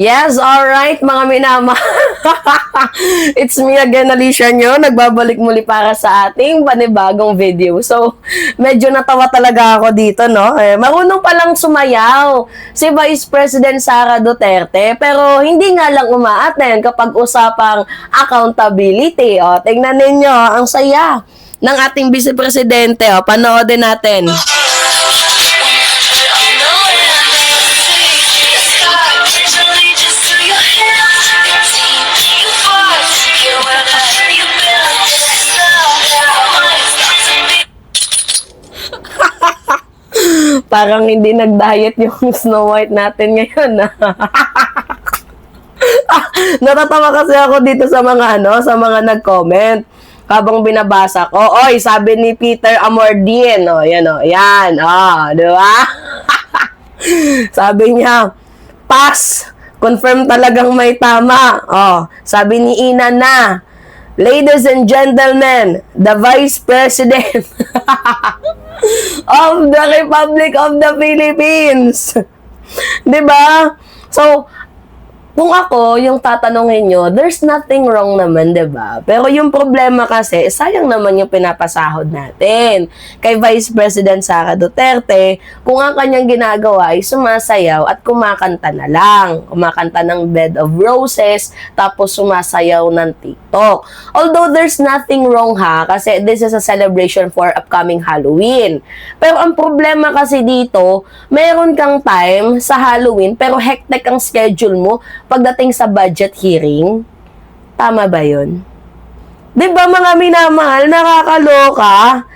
Yes, alright mga minama. It's me again, Alicia nyo. Nagbabalik muli para sa ating panibagong video. So, medyo natawa talaga ako dito, no? Marunong palang sumayaw si Vice President Sara Duterte, pero hindi nga lang umaaten kapag usapang accountability. O, tingnan ninyo, ang saya ng ating Vice Presidente. O, panoodin natin. Parang hindi nag-diet yung Snow White natin ngayon. Natatawa kasi ako dito sa mga sa mga nag-comment habang binabasa ko. Oy, sabi ni Peter Amordin, yan yan, di ba? Sabi niya, pass, confirm talagang may tama. Sabi ni Ina na, ladies and gentlemen, the Vice President of the Republic of the Philippines. 'Di ba? So, kung ako, yung tatanungin nyo, there's nothing wrong naman, 'di ba? Pero yung problema kasi, sayang naman yung pinapasahod natin kay Vice President Sara Duterte kung ang kanyang ginagawa ay sumasayaw at kumakanta na lang. Kumakanta ng Bed of Roses, tapos sumasayaw ng TikTok. Although there's nothing wrong kasi this is a celebration for upcoming Halloween. Pero ang problema kasi dito, meron kang time sa Halloween pero hectic ang schedule mo pagdating sa budget hearing. Tama ba yun? Diba mga minamahal, nakakaloka?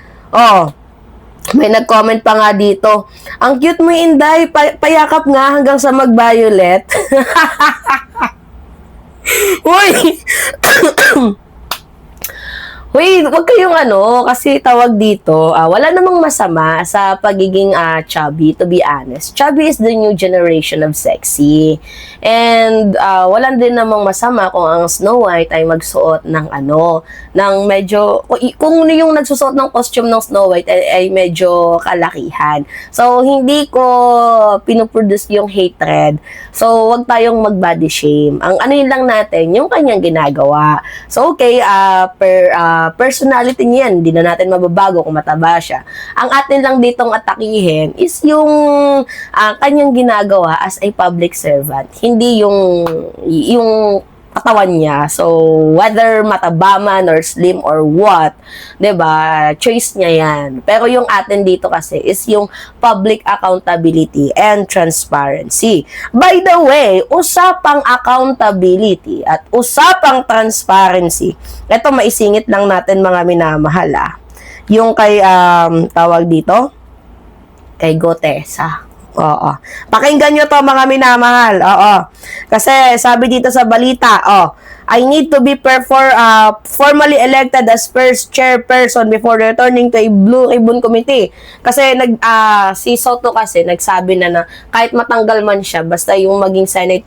May nag-comment pa nga dito. Ang cute mo, Inday, payakap nga hanggang sa mag-violet. Uy! Uy, wag kayong kasi tawag dito, wala namang masama sa pagiging chubby, to be honest. Chubby is the new generation of sexy. And wala din namang masama kung ang Snow White ay magsuot ng ng medyo, kung yung nagsusuot ng costume ng Snow White ay medyo kalakihan. So, hindi ko pinuproduce yung hatred. So, wag tayong mag-body shame. Ang yun lang natin, yung kanyang ginagawa. So, okay, personality niya yan, hindi na natin mababago kung mataba siya. Ang atin lang ditong atakihin is yung kanyang ginagawa as a public servant. Hindi yung katawan niya. So, whether mataba man or slim or what, 'di ba? Choice niya yan. Pero yung atin dito kasi is yung public accountability and transparency. By the way, usapang accountability at usapang transparency, ito maisingit lang natin mga minamahal. Yung kay, tawag dito, kay Gotesa. Pakinggan nyo to mga minamahal. Kasi sabi dito sa balita, I need to be formally elected as first chairperson before returning to a Blue Ribbon Committee. Kasi si Soto kasi nagsabi na kahit matanggal man siya, basta yung maging Senate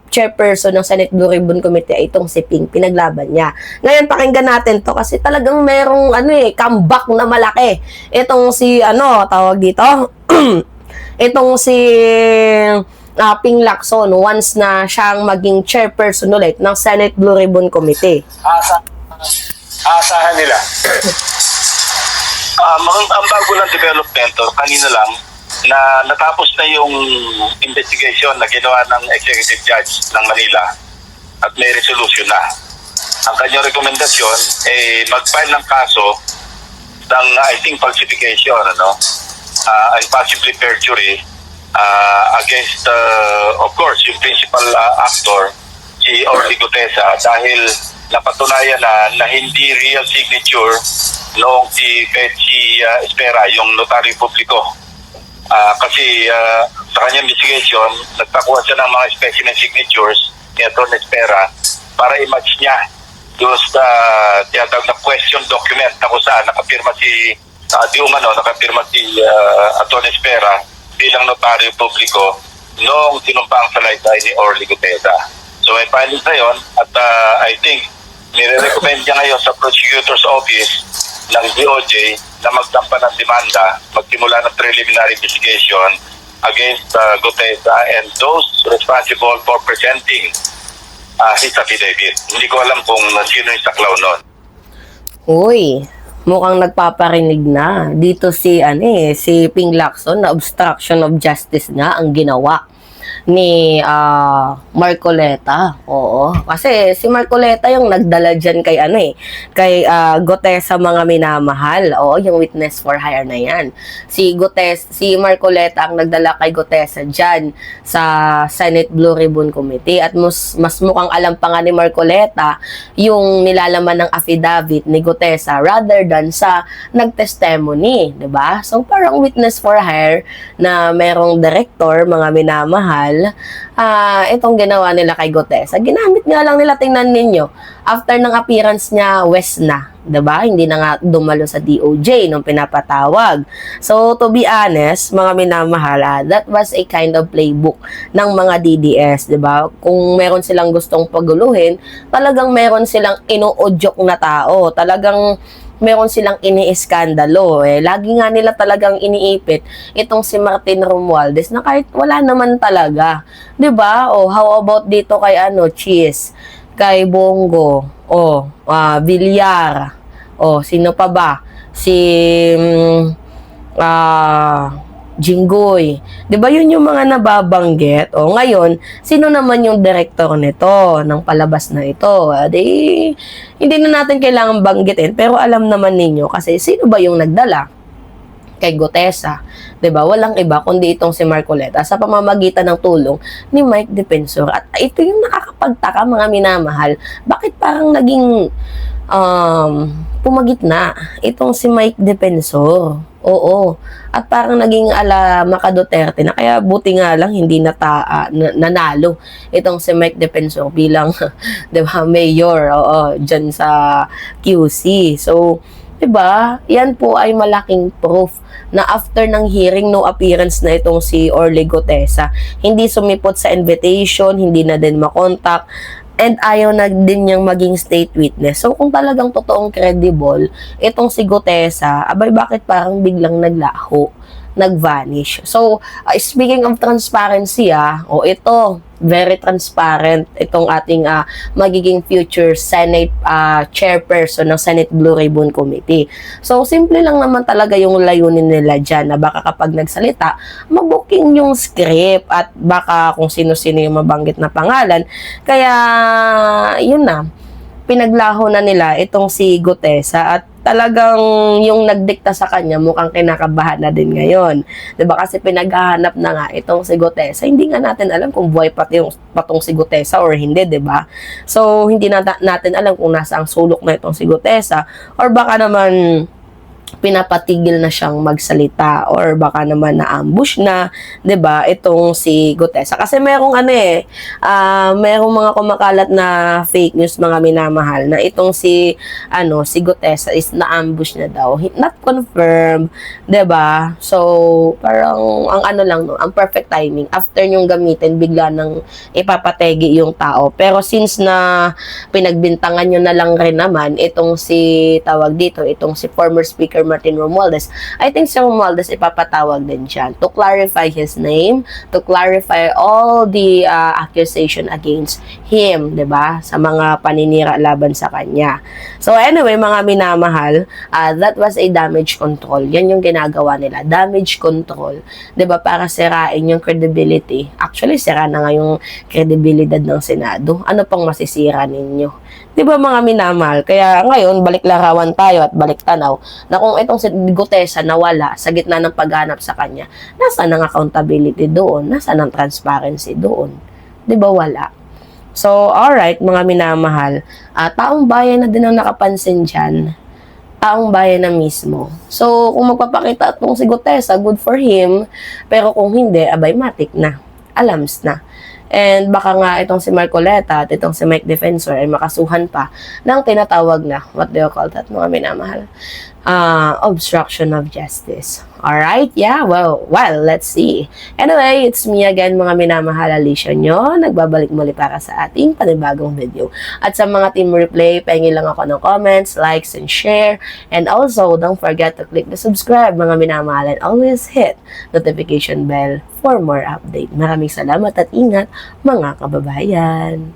chairperson ng Senate Blue Ribbon Committee ay itong si Ping, pinaglaban niya. Ngayon pakinggan natin to kasi talagang merong comeback na malaki. Itong si tawag dito itong si Ping Lacson once na siyang maging chairperson ulit ng Senate Blue Ribbon Committee. Aasahan nila. Ang bago ng development, kanina lang, na natapos na yung investigation na ginawa ng Executive Judge ng Manila at may resolution na. Ang kanyang rekomendasyon ay mag-file ng kaso ng, I think, falsification, and possibly perjury against, of course, yung principal actor, si Orly Gutesa, dahil napatunayan na hindi real signature noong si Betsy Espera, yung notaryo publiko. Kasi sa kanyang investigation, nagpakuha siya ng mga specimen signatures ni Atty. Espera para i-match niya doon sa tinatawag na question document na kung saan nakapirma si nakapirma si Atty. Espera bilang notaryo publiko noong sinumpang salaysay ni Orly Gutesa. So may findings na yun at I think nire-recommend niya ngayon sa Prosecutor's Office ng DOJ na magsampa ng demanda, magsimula ng preliminary investigation against Gutesa and those responsible for presenting his affidavit. Hindi ko alam kung sino yung saklaw nun. Uy, mukhang nagpaparinig na. Dito si Ping Lacson na obstruction of justice nga ang ginawa ni Marcoleta. Oo. Kasi si Marcoleta yung nagdala dyan kay Gutesa mga minamahal. Oo, yung witness for hire na yan. Si Marcoleta ang nagdala kay Gutesa dyan sa Senate Blue Ribbon Committee. At mas mukhang alam pa nga ni Marcoleta yung nilalaman ng affidavit ni Gutesa rather than sa nagtestimony. Diba? So, parang witness for hire na merong director, mga minamahal, itong ginawa nila kay Gutesa. Ginamit nga lang nila, tingnan ninyo, after ng appearance niya, West na. Diba? Hindi na nga dumalo sa DOJ nung pinapatawag. So, to be honest, mga minamahal, that was a kind of playbook ng mga DDS. Diba? Kung meron silang gustong paguluhin, talagang meron silang inuudyok na tao. Talagang meron silang ini-iskandalo. Lagi nga nila talagang iniipit itong si Martin Romualdez na kahit wala naman talaga. 'Di ba? How about dito kay Cheese, kay Bongo, Villar, sino pa ba? Si Jinggoy. 'Di ba yun yung mga nababanggit? Ngayon, sino naman yung director nito ng palabas na ito? Hindi na natin kailangan banggitin, pero alam naman ninyo kasi sino ba yung nagdala kay Gutesa? 'Di ba? Walang iba kundi itong si Marcoleta sa pamamagitan ng tulong ni Mike Defensor. At ito yung nakakapagtaka, mga minamahal. Bakit parang naging pumagitna itong si Mike Defensor? Oo. At parang naging ala Maka Duterte na, kaya buti nga lang hindi nanalo itong si Mike Defensor bilang 'di ba, mayor diyan sa QC. So, 'di ba? Yan po ay malaking proof na after ng hearing, no appearance na itong si Orly Gutesa. Hindi sumipot sa invitation, hindi na din makontak, and ayaw na din niyang maging state witness. So, kung talagang totoong credible, itong si Gutesa, abay bakit parang biglang naglaho, nag-vanish? So, speaking of transparency, ito, very transparent itong ating magiging future Senate chairperson ng Senate Blue Ribbon Committee. So, simple lang naman talaga yung layunin nila dyan na baka kapag nagsalita, mabuking yung script at baka kung sino-sino yung mabanggit na pangalan. Kaya, yun na, pinaglaho na nila itong si Gutesa at talagang yung nagdikta sa kanya mukhang kinakabahan na din ngayon. 'Di ba? Kasi pinaghahanap na nga itong si Gutesa. Hindi nga natin alam kung buhay patong si Gutesa or hindi, 'di ba? So, hindi natin alam kung nasa ang sulok na itong si Gutesa or baka naman pinapatigil na siyang magsalita or baka naman na-ambush na, 'di ba, itong si Gutesa. Kasi merong merong mga kumakalat na fake news, mga minamahal, na itong si Gutesa is na-ambush na daw. Not confirmed, 'di ba? So, parang ang perfect timing after nyong gamitin, bigla nang ipapategi yung tao. Pero since na pinagbintangan nyo na lang rin naman itong itong si former Speaker Martin Romualdez, I think si Romualdez ipapatawag din dyan to clarify his name, to clarify all the accusation against him, 'di ba? Sa mga paninira laban sa kanya. So anyway, mga minamahal, that was a damage control. Yan yung ginagawa nila, damage control, 'di ba? Para sirain yung credibility. Actually, sira na nga yung credibility ng Senado. Ano pang masisira ninyo? 'Di ba, mga minamahal? Kaya ngayon, balik larawan tayo at balik tanaw na kung itong si Gutesa nawala sa gitna ng paghanap sa kanya, nasaan ang accountability doon? Nasaan ang transparency doon? 'Di ba, wala? So, alright, mga minamahal, taong bayan na din ang nakapansin dyan. Taong bayan na mismo. So, kung magpapakita itong si Gutesa, good for him. Pero kung hindi, abay matik na. Alams na. And baka nga itong si Marcoleta at itong si Mike Defensor ay makasuhan pa ng tinatawag na, what do you call that, mga minamahal? obstruction of justice. Alright? Yeah, well, let's see. Anyway, it's me again, mga minamahal Alicia nyo. Nagbabalik muli para sa ating panibagong video. At sa mga Team Replay, pahingi lang ako ng comments, likes, and share. And also, don't forget to click the subscribe, mga minamahal, and always hit notification bell for more update. Maraming salamat at ingat, mga kababayan.